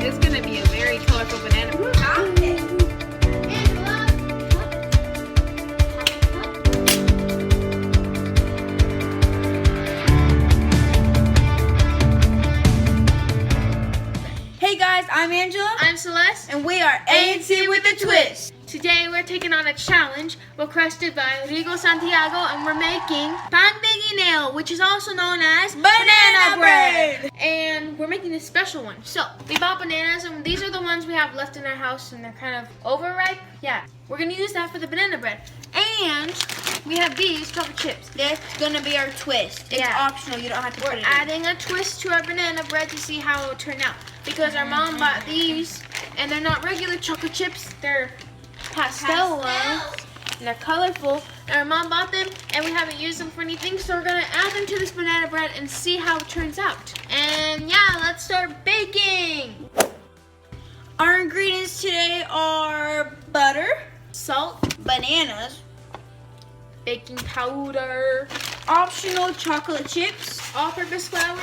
It's gonna be a very colorful banana bread. Hey guys, I'm Angela. I'm Celeste. And we are A&C with a Twist. Today we're taking on a challenge requested by Rigo Santiago, and we're making Pan De Guineo, which is also known as Banana bread. And we're making a special one. So we bought bananas, and these are the ones we have left in our house, and they're kind of overripe. Yeah, we're gonna use that for the banana bread. And we have these chocolate chips. That's gonna be our twist. It's optional. You don't have to put it in. Adding a twist to our banana bread to see how it will turn out. Because our mom bought these, and they're not regular chocolate chips. They're pastel ones, and they're colorful. And our mom bought them, and we haven't used them for anything, so we're gonna add them to this banana bread and see how it turns out. And yeah, let's start baking. Our ingredients today are butter, Salt, bananas, baking powder, optional chocolate chips, all-purpose flour,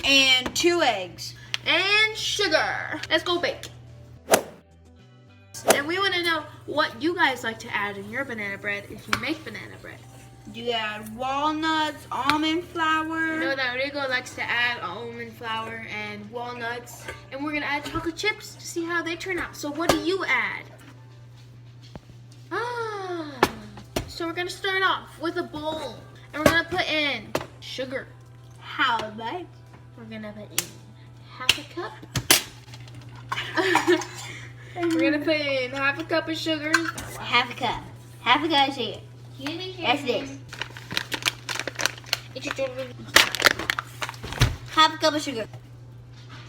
and 2 eggs. and sugar. Let's go bake. And we want to know what you guys like to add in your banana bread if you make banana bread. You add walnuts, almond flour. I know that Rigo likes to add almond flour and walnuts, and we're gonna add chocolate chips to see how they turn out. So what do you add? So we're gonna start off with a bowl, and we're gonna put in sugar. How about? We're gonna put in half a cup. We're gonna put in half a cup of sugar. Half a cup. Half a cup is here. That's this. Half a cup of sugar.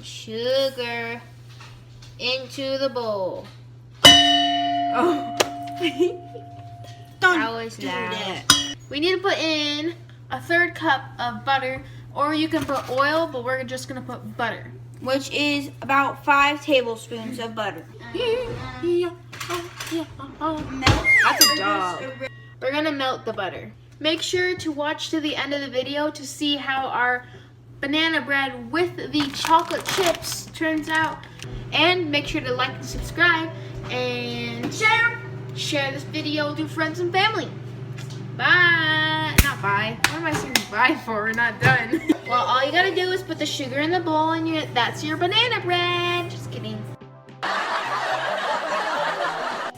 Sugar into the bowl. Oh. That was loud. We need to put in a 1/3 cup of butter, or you can put oil, but we're just gonna put butter. Which is about 5 tablespoons of butter. That's a dog. We're gonna melt the butter. Make sure to watch to the end of the video to see how our banana bread with the chocolate chips turns out. And make sure to like and subscribe and share this video with your friends and family. Bye. Not bye. What am I saying bye for? We're not done. Well, all you gotta do is put the sugar in the bowl, and that's your banana bread. Just kidding.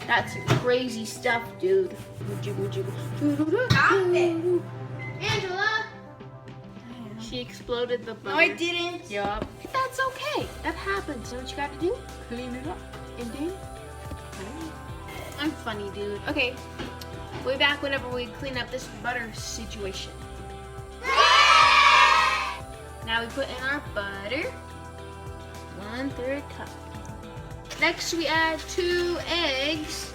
That's crazy stuff, dude. Angela! She exploded the butter. No, I didn't. Yup. That's okay. That happens. You know what you gotta do? Clean it up. And then... I'm funny, dude. Okay. We'll be back whenever we clean up this butter situation. Now we put in our butter. 1/3 cup. Next we add 2 eggs.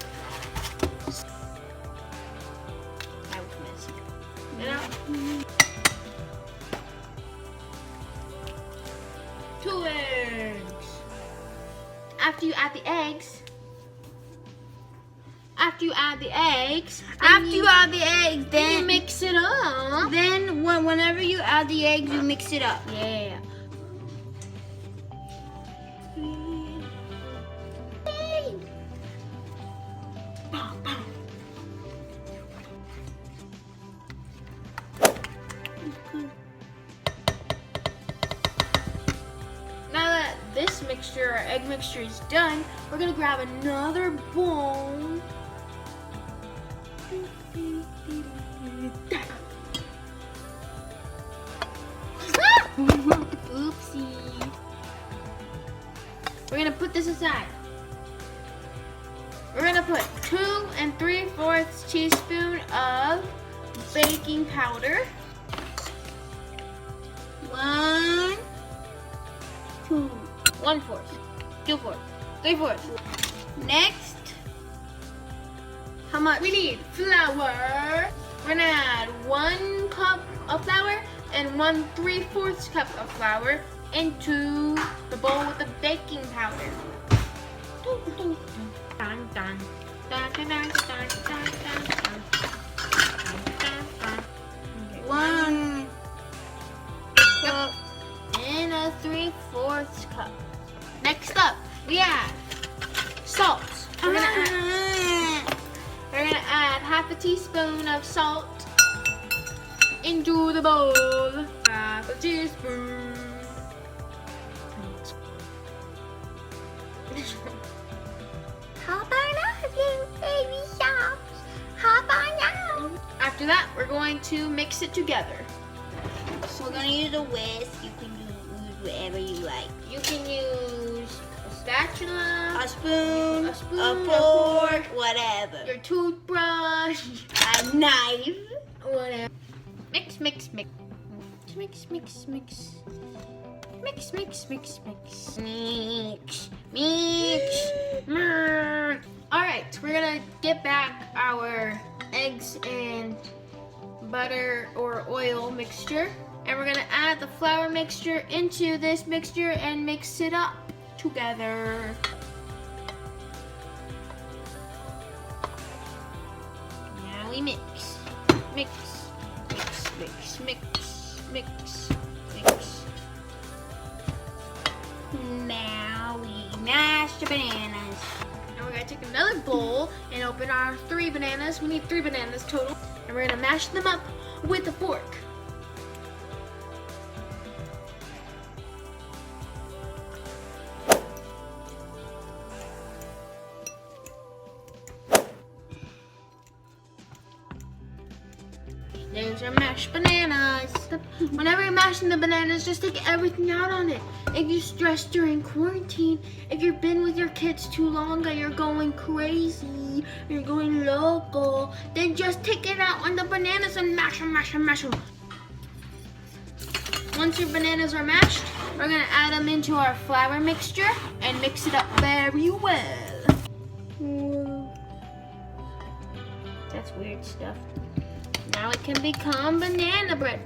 That was messy. You know? 2 eggs. After you add the eggs, then you mix it up. Then whenever you add the eggs, you mix it up. Yeah. Now that this mixture, our egg mixture, is done, we're gonna grab another bowl. Oopsie. We're gonna put this aside. We're gonna put 2 3/4 teaspoon of baking powder. 1, 2. 1/4, 2/4, 3/4. Next, How much? We need flour. We're gonna add 1 cup of flour and 1 3/4 cup of flour into the bowl with the baking powder. Dun, dun. Dun, dun, dun, dun, dun, dun, dun. Dun, dun. Okay, 1 cup and a 3/4 cup. Next up, we add salt. We're gonna add half a teaspoon of salt into the bowl. Half a teaspoon. Hop on up, you baby sharks. Hop on up. After that, we're going to mix it together. So we're gonna use a whisk. You can use whatever you like. You can use a spatula, A spoon, a fork, whatever. your toothbrush, A knife. whatever. Mix, mix, mix. Mix, mix, mix. Mix, mix, mix, mix. Mix, mix. Alright, we're gonna get back our eggs and butter or oil mixture. And we're gonna add the flour mixture into this mixture and mix it up together. Now we mix. Mix, mix, mix, mix, mix, mix. Now we mash the bananas. And we're gonna take another bowl and open our 3 bananas. We need 3 bananas total. And we're gonna mash them up with a fork. There's our mashed bananas. Whenever you're mashing the bananas, just take everything out on it. If you're stressed during quarantine, if you've been with your kids too long and you're going crazy, you're going local, then just take it out on the bananas and mash them, mash them, mash them. Once your bananas are mashed, we're gonna add them into our flour mixture and mix it up very well. That's weird stuff. Now it can become banana bread.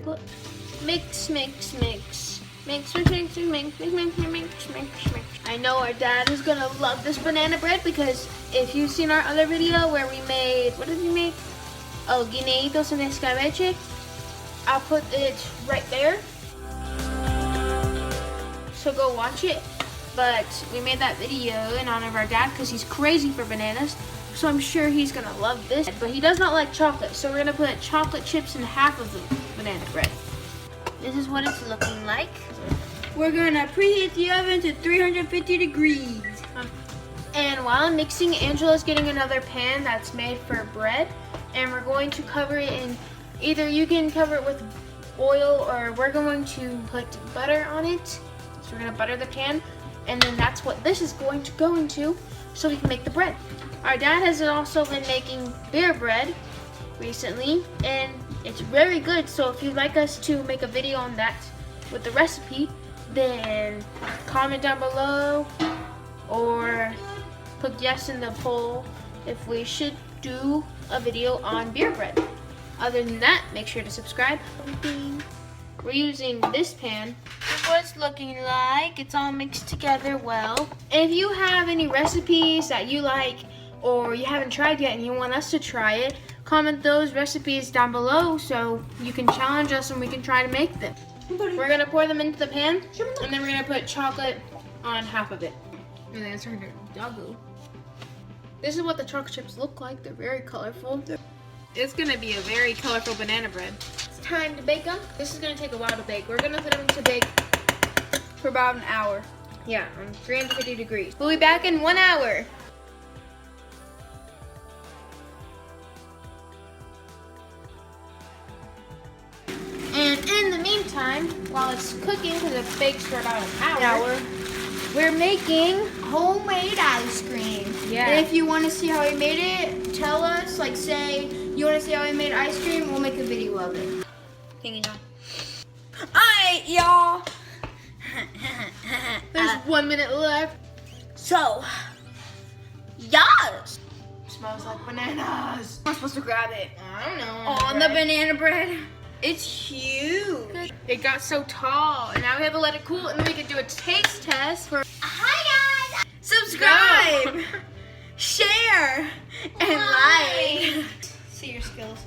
Mix, mix, mix. Mix, mix, mix, mix, mix, mix, mix, mix, mix. I know our dad is gonna love this banana bread because if you've seen our other video where we made, what did we make? Oh, guineitos en escabeche. I'll put it right there. So go watch it. But we made that video in honor of our dad because he's crazy for bananas. So I'm sure he's gonna love this. But he does not like chocolate, so we're gonna put chocolate chips in half of the banana bread. This is what it's looking like. We're gonna preheat the oven to 350 degrees. And while I'm mixing, Angela's getting another pan that's made for bread. And we're going to cover it in, either you can cover it with oil or we're going to put butter on it. So we're gonna butter the pan. And then that's what this is going to go into so we can make the bread. Our dad has also been making beer bread recently, and it's very good. So if you'd like us to make a video on that with the recipe, then comment down below or put yes in the poll if we should do a video on beer bread. Other than that, make sure to subscribe. We're using this pan. This is what it's looking like. It's all mixed together well. And if you have any recipes that you like or you haven't tried yet and you want us to try it, comment those recipes down below so you can challenge us and we can try to make them. We're gonna pour them into the pan and then we're gonna put chocolate on half of it. And then it's turned to doggo. This is what the chocolate chips look like. They're very colorful. It's gonna be a very colorful banana bread. It's time to bake them. This is gonna take a while to bake. We're gonna put them to bake for about an hour. Yeah, on 350 degrees. We'll be back in 1 hour. And in the meantime, while it's cooking, because it bakes for about an hour, we're making Homemade ice cream. Yeah. And if you want to see how we made it, tell us. Like, say you want to see how we made ice cream, we'll make a video of it. hanging on. Alright, y'all. There's 1 minute left. So, yes. Smells like bananas. I'm supposed to grab it. I don't know. On the banana bread. It's huge. It got so tall, and now we have to let it cool, and then we can do a taste test for. Hi guys. Subscribe, share, and like. See your skills.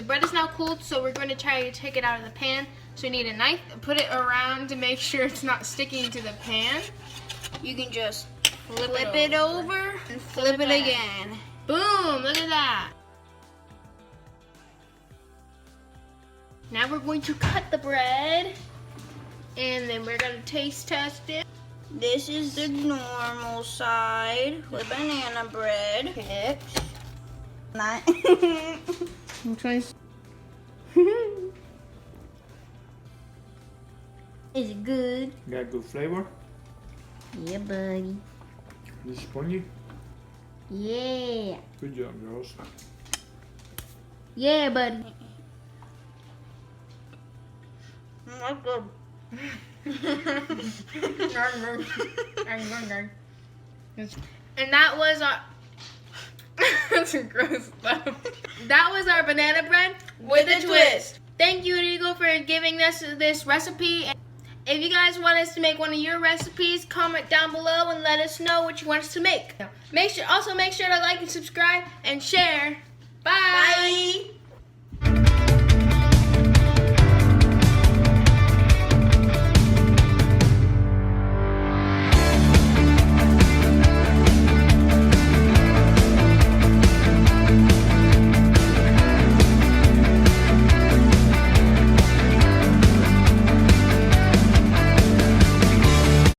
The bread is now cooled, so we're going to try to take it out of the pan. So we need a knife, put it around to make sure it's not sticking to the pan. You can just flip it over and flip it again. Boom, look at that. Now we're going to cut the bread, and then we're going to taste test it. This is the normal side with banana bread. Chips. I'm trying. Is it good? Got good flavor. Yeah, buddy. Is it spongy? Yeah. Good job, girls. Yeah, buddy. That's good. And that was our that's gross stuff. That was our banana bread with a twist. Thank you, Rigo, for giving us this recipe. If you guys want us to make one of your recipes, comment down below and let us know what you want us to make. Make sure to like and subscribe and share. Bye. Bye.